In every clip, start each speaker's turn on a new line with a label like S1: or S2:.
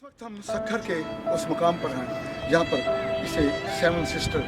S1: इस वक्त हम सक्खर के उस मुकाम पर हैं जहाँ पर इसे सेवन सिस्टर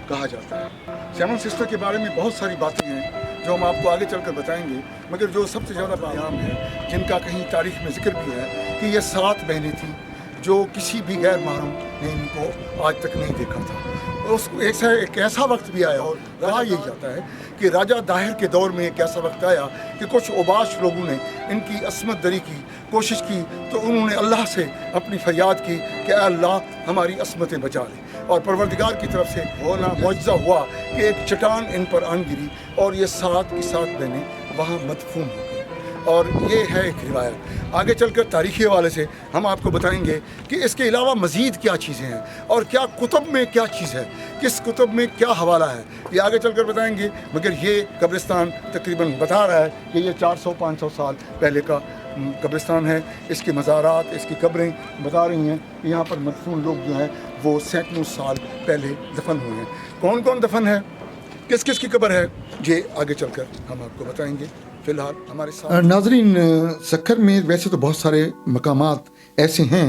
S1: कहा जाता है। सेवन सिस्टर के बारे में बहुत सारी बातें हैं जो हम आपको आगे चलकर बताएंगे, मगर जो सबसे ज़्यादा बायाम है, जिनका कहीं तारीख में जिक्र भी है कि ये 7 बहनें थीं जो किसी भी गैर महरम ने इनको आज तक नहीं देखा था। उस एक ऐसा वक्त भी आया और कहा यही जाता है कि राजा दाहिर के दौर में एक ऐसा वक्त आया कि कुछ उबाश लोगों ने इनकी असमत दरी की कोशिश की, तो उन्होंने अल्लाह से अपनी फरियाद की कि अल्लाह हमारी असमतें बचा ले, और परवरदिगार की तरफ से होना मुआजिज़ा हुआ कि एक चट्टान इन पर आन गिरी और ये 7 की 7 बहनें वहाँ मदफून हो गई। और ये है एक रिवायत। आगे चलकर तारीख़ी हवाले से हम आपको बताएंगे कि इसके अलावा मज़ीद क्या चीज़ें हैं और क्या कुतुब में क्या चीज़ है, किस कुतुब में क्या हवाला है, ये आगे चलकर बताएंगे। मगर ये कब्रिस्तान तकरीबन बता रहा है कि ये 400-500 साल पहले का कब्रिस्तान है। इसके मज़ारात, इसकी कब्रें बता रही हैं कि यहाँ पर मदफून लोग जो हैं वो सैकड़ों साल पहले दफन हुए हैं। कौन कौन दफन है, किस किस की कब्र है, ये आगे चलकर हम आपको बताएंगे। फ़िलहाल हमारे साथ
S2: नाज़रीन, सक्खर में वैसे तो बहुत सारे मकामात ऐसे हैं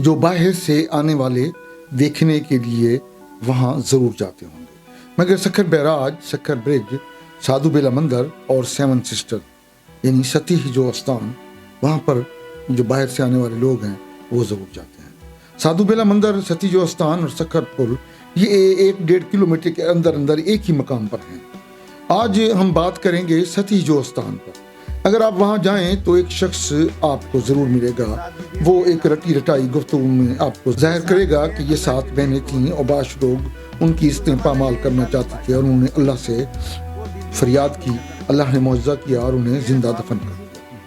S2: जो बाहर से आने वाले देखने के लिए वहाँ ज़रूर जाते होंगे, मगर सक्खर बैराज, सक्खर ब्रिज, साधु बेला मंदिर और सेवन सिस्टर यानी सती जो स्थान, वहाँ पर जो बाहर से आने वाले लोग हैं वो ज़रूर जाते हैं। साधु बेला मंदिर, सती जो स्थान और सक्खर पुल ये 1-1.5 किलोमीटर के अंदर अंदर एक ही मकाम पर हैं। आज हम बात करेंगे सती जो स्थान पर। अगर आप वहाँ जाएं तो एक शख्स आपको ज़रूर मिलेगा, वो एक रटी रटाई गुफ्तगू में आपको जाहिर करेगा कि ये 7 बहनें थीं और बाश लोग उनकी इस्तें पामाल करना चाहते थे और उन्होंने अल्लाह से फरियाद की, अल्लाह ने मुआवजा किया और उन्हें ज़िंदा दफन कर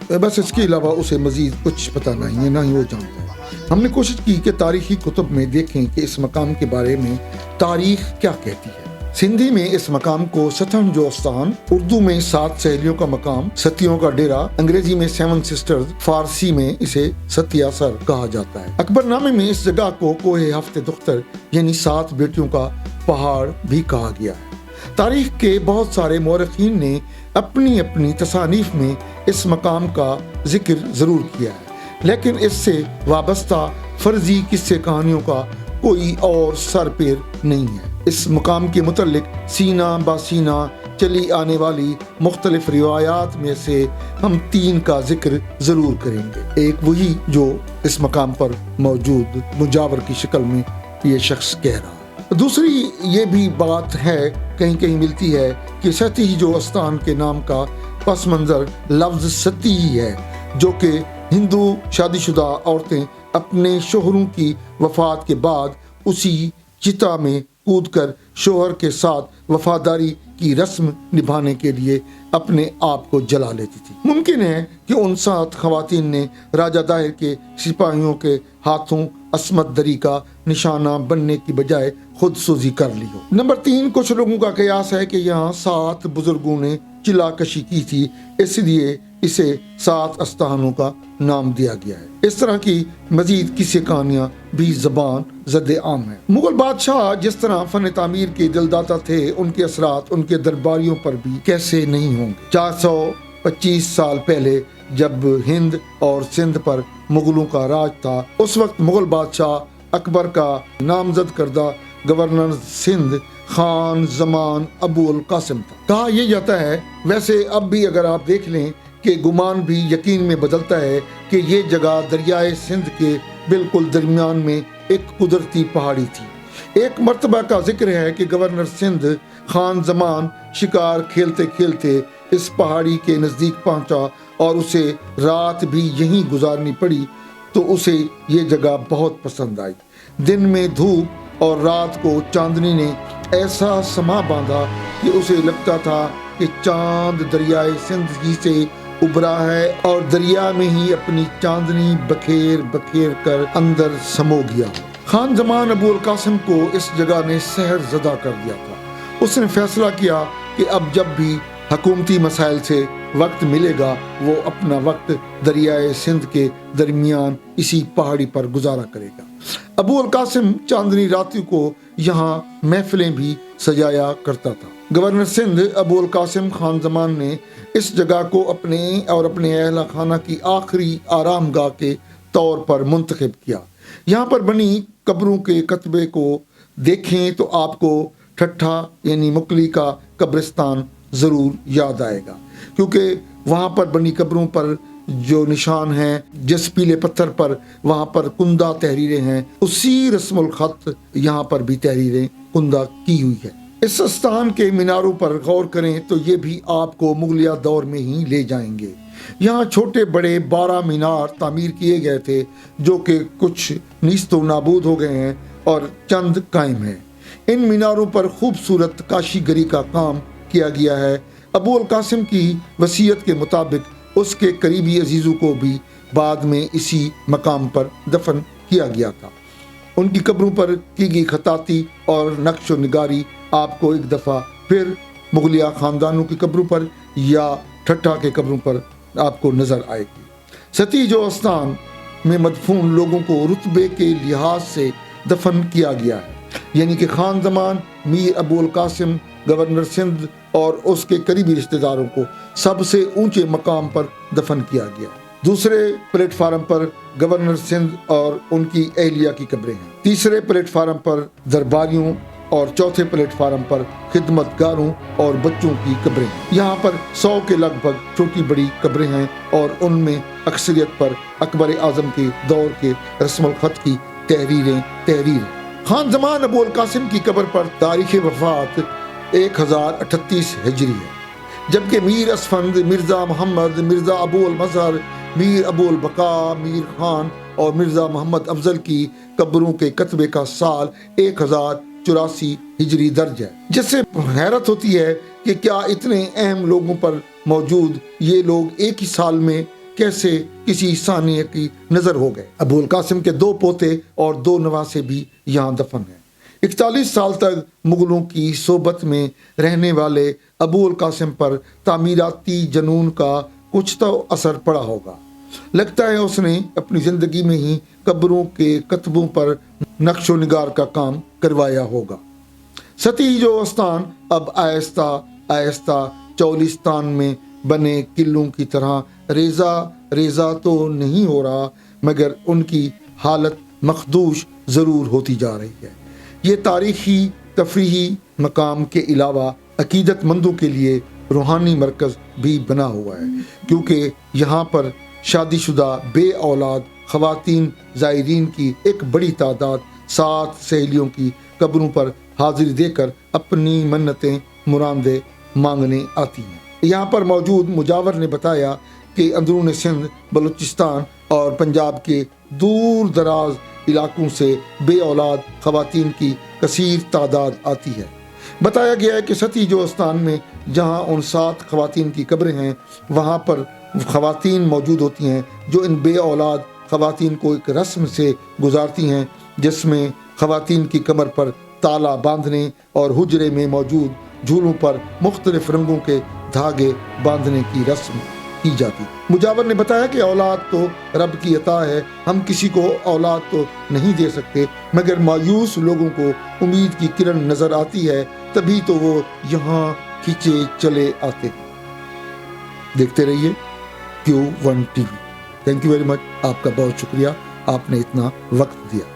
S2: दिया। बस इसके अलावा उसे मज़ीद कुछ पता नहीं है, ना ही वो जानता है। हमने कोशिश की कि तारीख़ी कुतुब में देखें कि इस मकाम के बारे में तारीख़ क्या कहती है। सिंधी में इस मकाम को सतन जो स्थान, उर्दू में 7 सहेलियों का मकाम, सतियों का डेरा, अंग्रेजी में 7 सिस्टर्स, फारसी में इसे सतियासर कहा जाता है। अकबरनामे में इस जगह को कोहे हफ्ते दुख्तर यानी 7 बेटियों का पहाड़ भी कहा गया है। तारीख के बहुत सारे मौरखीन ने अपनी अपनी तसानीफ में इस मकाम का जिक्र ज़रूर किया है, लेकिन इससे वाबस्ता फर्जी किस्से कहानियों का कोई और सर पैर नहीं है। इस मुकाम के मुतल्लिक सीना बासीना चली आने वाली मुख्तलिफ रिवायात में से हम 3 का जिक्र ज़रूर करेंगे। एक वही जो इस मकाम पर मौजूद मुजावर की शक्ल में ये शख्स कह रहा है। दूसरी ये भी बात है, कहीं कहीं मिलती है कि सती जो स्थान के नाम का पस मंज़र लफ्ज़ सती ही है, जो कि हिंदू शादीशुदा औरतें अपने शोहरों की वफ़ात के बाद उसी चिता में कूदकर शोहर के साथ वफादारी की रस्म निभाने के लिए अपने आप को जला लेती थी। मुमकिन है कि उन 7 खवातीन ने राजा दाहिर के सिपाहियों के हाथों असमत दरी का निशाना बनने की बजाय खुद सूजी कर ली हो। नंबर 3, कुछ लोगों का कयास है कि यहाँ 7 बुजुर्गों ने चिला कशी की थी, इसलिए इसे 7 स्थानों का नाम दिया गया है। इस तरह की मजीद किस्से कहानियाँ भी ज़बान ज़द आम है। मुगल बादशाह जिस तरह फन तामीर के दिलदाता थे, उनके असरात उनके दरबारियों पर भी कैसे नहीं होंगे। 425 साल पहले जब हिंद और सिंध पर मुगलों का राज था, उस वक्त मुगल बादशाह अकबर का नामजद करदा गवर्नर सिंध खान जमान अबू अल कासिम था। कहा यह जाता है, वैसे अब भी अगर आप देख लें कि गुमान भी यकीन में बदलता है कि ये जगह दरियाए सिंध के बिल्कुल दरमियान में एक कुदरती पहाड़ी थी। एक मर्तबा का जिक्र है कि गवर्नर सिंध खान जमान शिकार खेलते खेलते इस पहाड़ी के नज़दीक पहुंचा और उसे रात भी यहीं गुजारनी पड़ी, तो उसे ये जगह बहुत पसंद आई। दिन में धूप और रात को चांदनी ने ऐसा समा बांधा कि उसे लगता था कि चांद दरियाए सिंध ही से उभरा है और दरिया में ही अपनी चांदनी बखेर बखेर कर अंदर समो गया। खान जमान अबू अल कासिम को इस जगह ने सहर ज़दा कर दिया था। उसने फैसला किया कि अब जब भी हुकूमती मसाइल से वक्त मिलेगा, वो अपना वक्त दरियाए सिंध के दरमियान इसी पहाड़ी पर गुजारा करेगा। अबू अल कासिम चांदनी रातों को यहाँ महफिलें भी सजाया करता था। गवर्नर सिंध अबू अल कासिम खान जमान ने इस जगह को अपने और अपने अहला खाना की आखिरी आरामगाह के طور پر منتخب کیا۔ یہاں پر بنی قبروں کے کتبے کو دیکھیں تو آپ کو ٹھٹھا یعنی مکلی کا قبرستان ضرور یاد آئے گا، کیونکہ وہاں پر بنی قبروں پر جو نشان ہیں، جس پیلے پتھر پر وہاں پر کندہ تحریریں ہیں، اسی رسم الخط یہاں پر بھی تحریریں کندہ کی ہوئی ہے۔ اس استان کے میناروں پر غور کریں تو یہ بھی آپ کو مغلیہ دور میں ہی لے جائیں گے۔ یہاں چھوٹے بڑے 12 مینار تعمیر کیے گئے تھے، جو کہ کچھ نیست و نابود ہو گئے ہیں اور چند قائم ہیں۔ ان میناروں پر خوبصورت کاشی گری کا کام کیا گیا ہے۔ ابو القاسم کی وصیت کے مطابق اس کے قریبی عزیزوں کو بھی بعد میں اسی مقام پر دفن کیا گیا تھا۔ ان کی قبروں پر کی گئی خطاطی اور نقش و نگاری آپ کو ایک دفعہ پھر مغلیہ خاندانوں کی قبروں پر یا ٹھٹھا کے قبروں پر آپ کو نظر آئے گی۔ ستی جو استان میں مدفون لوگوں کو رتبے کے لحاظ سے دفن کیا گیا ہے، یعنی کہ خان زمان، میر ابو القاسم، گورنر سندھ اور اس کے قریبی رشتہ داروں کو سب سے اونچے مقام پر دفن کیا گیا۔ دوسرے پلیٹ فارم پر گورنر سندھ اور ان کی اہلیہ کی قبریں ہیں، تیسرے پلیٹ فارم پر درباریوں اور چوتھے پلیٹ فارم پر خدمت گاروں اور بچوں کی قبریں ہیں۔ یہاں پر 100 کے لگ بھگ چھوٹی بڑی قبریں ہیں اور ان میں اکثریت پر اکبر اعظم کے دور کے رسم الخط کی تحریر خان زمان ابو القاسم کی قبر پر تاریخ وفات 1038 ہجری ہے، جبکہ میر اسفند، مرزا محمد، مرزا ابو المظہر، میر ابو البقاء، میر خان اور مرزا محمد افضل کی قبروں کے کتبے کا سال 1084 ہجری درج ہے، جس سے حیرت ہوتی ہے کہ کیا اتنے اہم لوگوں پر موجود یہ لوگ ایک ہی سال میں کیسے کسی ثانیہ کی نظر ہو گئے۔ ابو القاسم کے 2 پوتے اور 2 نواسے بھی یہاں دفن ہیں۔ 41 سال تک مغلوں کی صحبت میں رہنے والے ابو القاسم پر تعمیراتی جنون کا کچھ تو اثر پڑا ہوگا۔ لگتا ہے اس نے اپنی زندگی میں ہی قبروں کے کتبوں پر نقش و نگار کا کام کروایا ہوگا۔ ستی جو استان اب آہستہ آہستہ چولستان میں بنے قلعوں کی طرح ریزہ تو نہیں ہو رہا، مگر ان کی حالت مخدوش ضرور ہوتی جا رہی ہے۔ یہ تاریخی تفریحی مقام کے علاوہ عقیدت مندوں کے لیے روحانی مرکز بھی بنا ہوا ہے، کیونکہ یہاں پر شادی شدہ بے اولاد خواتین زائرین کی ایک بڑی تعداد 7 سہیلیوں کی قبروں پر حاضری دے کر اپنی منتیں مرادیں مانگنے آتی ہیں۔ یہاں پر موجود مجاور نے بتایا کہ اندرون سندھ، بلوچستان اور پنجاب کے دور دراز علاقوں سے بے اولاد خواتین کی کثیر تعداد آتی ہے۔ بتایا گیا ہے کہ ستی جو استان میں جہاں ان 7 خواتین کی قبریں ہیں، وہاں پر خواتین موجود ہوتی ہیں جو ان بے اولاد خواتین کو ایک رسم سے گزارتی ہیں، جس میں خواتین کی کمر پر تالا باندھنے اور حجرے میں موجود جھولوں پر مختلف رنگوں کے دھاگے باندھنے کی رسم کی جاتی۔ مجاور نے بتایا کہ اولاد تو رب کی عطا ہے، ہم کسی کو اولاد تو نہیں دے سکتے، مگر مایوس لوگوں کو امید کی کرن نظر آتی ہے، تبھی تو وہ یہاں کھینچے چلے آتے ہیں۔ دیکھتے رہیے Q1 TV۔ Thank you very much, آپ کا بہت شکریہ، آپ نے اتنا وقت دیا۔